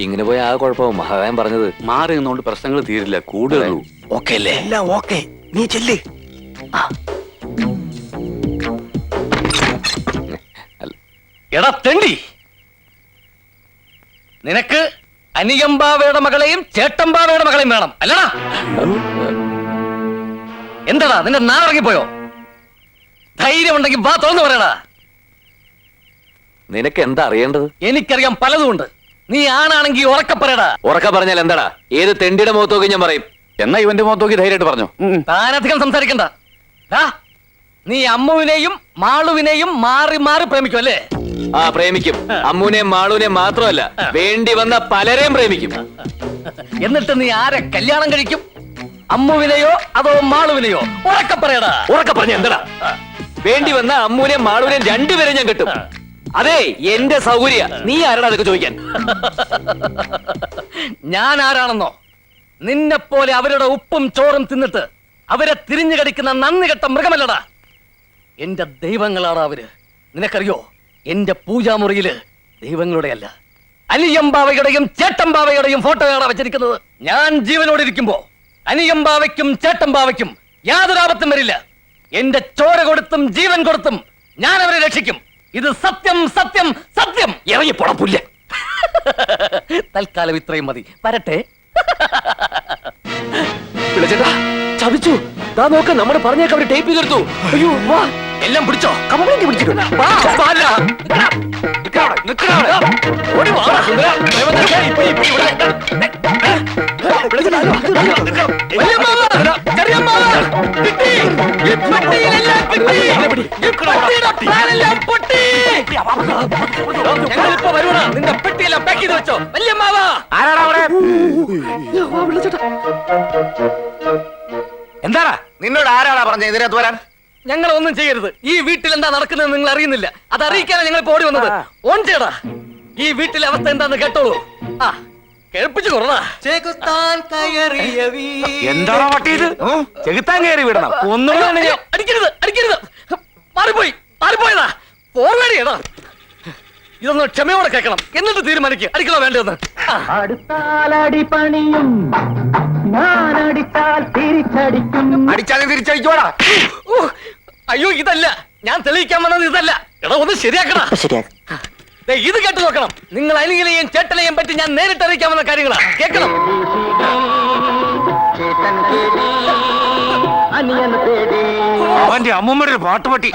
ഇങ്ങനെ പോയ ആ കുഴപ്പവും മഹാകായം പറഞ്ഞത്. മാറി നിന്നുകൊണ്ട് പ്രശ്നങ്ങൾ തീരില്ല, കൂടുതലൂ. ഓക്കെ അല്ലേ? എല്ലാം ഓക്കെ, നീ ചെല്ല്. എടാ തെണ്ടി, നിനക്ക് അനിയമ്പാവയുടെ മകളെയും ചേട്ടമ്പാവയുടെ മകളെയും വേണം അല്ലടാ? എന്താടാ നിന്റെ നാറങ്ങിപ്പോയോ? ധൈര്യം ഉണ്ടെങ്കിൽ വാ തുറന്നു പറയടാ. നിനക്ക് എന്താ അറിയേണ്ടത്? എനിക്കറിയാം പലതുമുണ്ട്. നീ ആണാണെങ്കിൽ ഉറക്കെ പറയടാ. ഉറക്ക പറഞ്ഞാൽ എന്താടാ? ഏത് തെണ്ടിയുടെ മുഖത്ത് നോക്കി ഞാൻ പറയും. എന്നാ ഇവന്റെ മുഖത്ത് നോക്കി ധൈര്യമായിട്ട് പറഞ്ഞു. താനധികം സംസാരിക്കണ്ട. നീ അമ്മുവിനെയും മാളുവിനെയും മാറി മാറി പ്രേമിക്കും അല്ലേ? ആ, പ്രേമിക്കും. അമ്മുവിനെയും മാളുവിനെയും മാത്രമല്ല, വേണ്ടി വന്ന പലരെയും പ്രേമിക്കും. എന്നിട്ട് നീ ആരെ കല്യാണം കഴിക്കും? അമ്മുവിനെയോ അതോ മാളുവിനെയോ? ഉറക്കെ പറയടാ. ഉറക്ക പറഞ്ഞ എന്താടാ? വേണ്ടി വന്ന അമ്മുവിനെയും മാളുവിനെയും രണ്ടുപേരെ ഞാൻ കിട്ടും. അതെ, എന്റെ സൗകര്യ. നീ ആരാടാ അതൊക്കെ ചോദിക്കാൻ? ഞാൻ ആരാണെന്നോ? നിന്നെ പോലെ അവരുടെ ഉപ്പും ചോറും തിന്നിട്ട് അവരെ തിരിഞ്ഞു കടിക്കുന്ന നന്ദി കെട്ട മൃഗമല്ലടാ. എന്റെ ദൈവങ്ങളാണ് അവര്. നിനക്കറിയോ, എന്റെ പൂജാമുറിയില് ദൈവങ്ങളുടെ അല്ല, അനിയമ്പാവയുടെയും ചേട്ടമ്പാവയുടെയും ഫോട്ടോയാണ് വെച്ചിരിക്കുന്നത്. ഞാൻ ജീവനോടെ ഇരിക്കുമ്പോ അനിയമ്പാവയ്ക്കും ചേട്ടമ്പാവയ്ക്കും യാതൊരു ആപത്തും വരില്ല. എന്റെ ചോര കൊടുത്തും ജീവൻ കൊടുത്തും ഞാൻ അവരെ രക്ഷിക്കും. ഇത് സത്യം, സത്യം, സത്യം. ഇറങ്ങി പൊടപ്പില്ല. തൽക്കാലം ഇത്രയും മതി. വരട്ടെ. വിളിച്ചേട്ടാ, ചതിച്ചു. ദാ നോക്ക്, നമ്മൾ പറഞ്ഞേക്ക് അവര് ടേപ്പ് ചെയ്തെടുത്തു. അയ്യോ, വാ. എല്ലാം പിടിച്ചോ? കംപ്ലൈന്റ് പിടിച്ചിട്ടുണ്ട്. നിന്റെ പെട്ടിയെല്ലാം പാക്ക് ചെയ്ത് വെച്ചോ. വല്യമ്മാവ എന്താടാ നിന്നോട് ആരാടാ പറഞ്ഞ ഇതിനകത്ത് വരാൻ? ഞങ്ങൾ ഒന്നും ചെയ്യരുത്. ഈ വീട്ടിൽ എന്താ നടക്കുന്നത് നിങ്ങൾ അറിയുന്നില്ല. അത് അറിയിക്കാനാണ് ഞങ്ങൾ ഓടി വന്നത്. ഓൺ ചെയ്യടാ. ഈ വീട്ടിലെ അവസ്ഥ എന്താന്ന് കേട്ടോളൂ. ആ, കേൾപ്പിച്ചു കൊറടാ. എന്താടാ പട്ടിയത്? ചെകുത്താൻ കയറി വിടണം. അടിക്കരുത്, അടിക്കരുത്. മാറിപ്പോയി, മാറിപ്പോയതാ. പോവേടിയടാ. ഇതൊന്ന് ക്ഷമയോടെ കേൾക്കണം, എന്നിട്ട് തീരുമാനിക്കുക അടിക്കണോ വേണ്ടതെന്ന്. അടിച്ചാലും തിരിച്ചടിക്കോടാ. അയ്യോ, ഇതല്ല ഞാൻ തെളിയിക്കാൻ വന്നത്. ഇതല്ല. എടാ, ഒന്ന് ശരിയാക്കടാ. ഇത് കേട്ട് നോക്കണം. നിങ്ങൾ അനിയനെയും ചേട്ടനെയും പറ്റി ഞാൻ നേരിട്ട് അറിയിക്കാവുന്ന കാര്യങ്ങളാ. കേൾക്കണം. അവന്റെ അമ്മൂമ്മയുടെ ഒരു പാട്ടുപട്ടി.